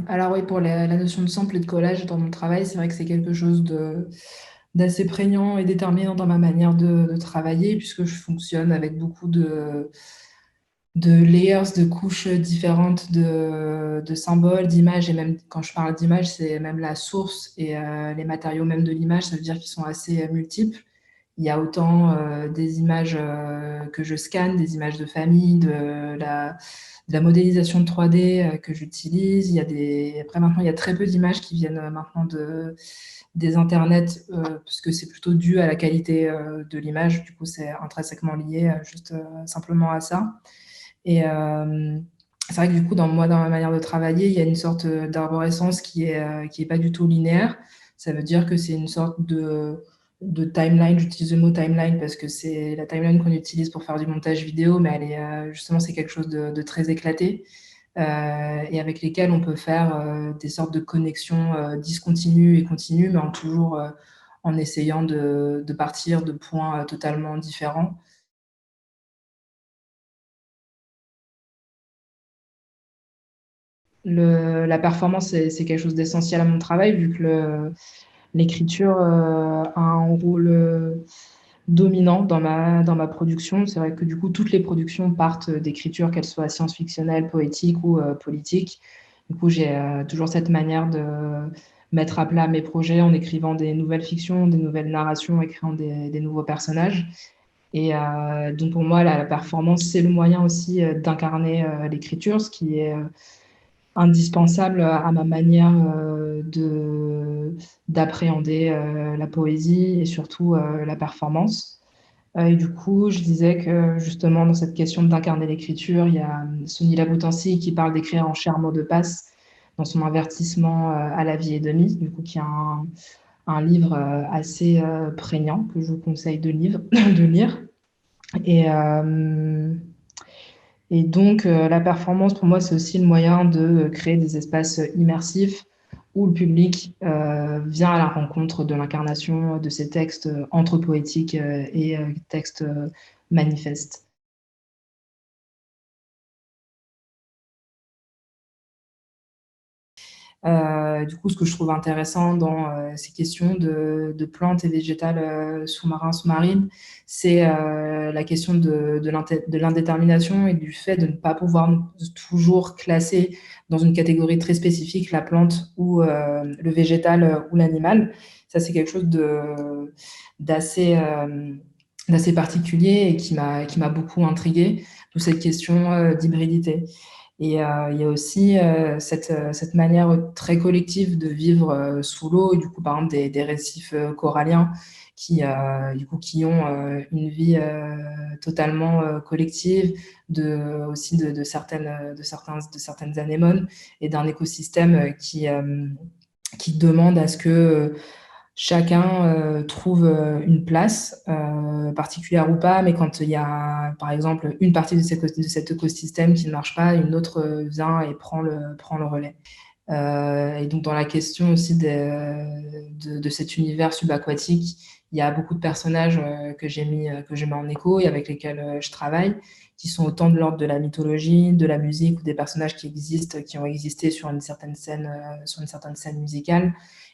Alors oui, pour la notion de sample et de collage dans mon travail, c'est vrai que c'est quelque chose d'assez prégnant et déterminant dans ma manière de travailler, puisque je fonctionne avec beaucoup de layers, de couches différentes de symboles, d'images, et même quand je parle d'images, c'est même la source et les matériaux même de l'image, ça veut dire qu'ils sont assez multiples. Il y a autant des images que je scanne, des images de famille, de la modélisation de 3D que j'utilise. Après, maintenant, il y a très peu d'images qui viennent maintenant des internets, parce que c'est plutôt dû à la qualité de l'image. Du coup, c'est intrinsèquement lié juste simplement à ça. Et c'est vrai que du coup, dans ma manière de travailler, il y a une sorte d'arborescence qui est pas du tout linéaire. Ça veut dire que c'est une sorte de timeline. J'utilise le mot timeline parce que c'est la timeline qu'on utilise pour faire du montage vidéo, mais justement, c'est quelque chose de très éclaté, et avec lesquels on peut faire des sortes de connexions discontinues et continues, mais en essayant de partir de points totalement différents. La performance, c'est quelque chose d'essentiel à mon travail, vu que l'écriture a un rôle dominant dans ma production. C'est vrai que du coup, toutes les productions partent d'écriture, qu'elles soient science-fictionnelles, poétiques ou politiques. Du coup, j'ai toujours cette manière de mettre à plat mes projets en écrivant des nouvelles fictions, des nouvelles narrations, et créant des nouveaux personnages. Et donc pour moi, la performance, c'est le moyen aussi d'incarner l'écriture, ce qui est indispensable à ma manière d'appréhender la poésie et surtout la performance. Et du coup, je disais que justement, dans cette question d'incarner l'écriture, il y a Sonny Laboutancy qui parle d'écrire en chair mot de passe dans son avertissement à la vie et demie, du coup, qui est un livre assez prégnant que je vous conseille de lire. Et, et donc, la performance, pour moi, c'est aussi le moyen de créer des espaces immersifs où le public vient à la rencontre de l'incarnation de ces textes entre poétiques et textes manifestes. Du coup, ce que je trouve intéressant dans ces questions de plantes et végétales sous-marines, c'est la question de l'indétermination et du fait de ne pas pouvoir toujours classer dans une catégorie très spécifique la plante ou le végétal ou l'animal. Ça, c'est quelque chose d'assez d'assez particulier et qui m'a beaucoup intriguée, toute cette question d'hybridité. Et il y a aussi cette manière très collective de vivre sous l'eau, et du coup, par exemple, des récifs coralliens qui ont une vie totalement collective, aussi de certaines anémones, et d'un écosystème qui demande à ce que chacun trouve une place, particulière ou pas, mais quand il y a, par exemple, une partie de cet écosystème qui ne marche pas, une autre vient et prend le relais. Et donc, dans la question aussi de cet univers subaquatique, il y a beaucoup de personnages que j'ai mis en écho et avec lesquels je travaille, qui sont autant de l'ordre de la mythologie, de la musique, ou des personnages qui ont existé sur une certaine scène musicale.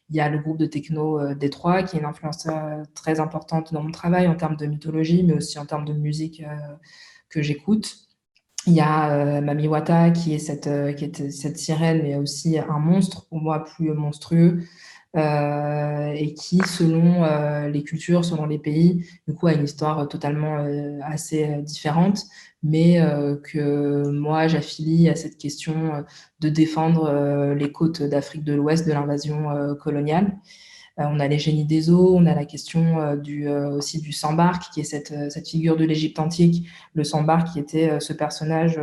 Il y a le groupe de techno Détroit, qui est une influence très importante dans mon travail en termes de mythologie, mais aussi en termes de musique que j'écoute. Il y a Mami Wata, qui est cette sirène, mais aussi un monstre, pour moi plus monstrueux, et qui, selon les cultures, selon les pays, du coup, a une histoire totalement assez différente, mais que moi, j'affilie à cette question de défendre les côtes d'Afrique de l'Ouest de l'invasion coloniale. On a les génies des eaux, on a la question aussi du Sambar, qui est cette figure de l'Égypte antique, le Sambar qui était ce personnage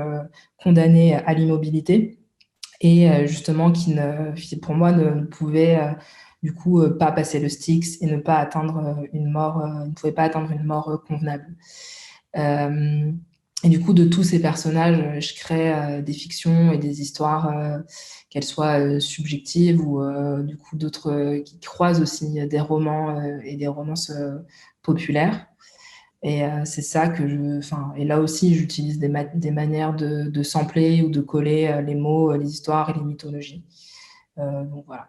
condamné à l'immobilité, et justement qui, pour moi, ne pouvait du coup pas passer le Styx et ne pas atteindre une mort, ne pouvait pas atteindre une mort convenable. Euh, et du coup, de tous ces personnages, je crée des fictions et des histoires, qu'elles soient subjectives ou du coup d'autres qui croisent aussi des romans et des romances populaires. Et c'est ça et là aussi, j'utilise des manières de sampler ou de coller les mots, les histoires et les mythologies. Donc voilà.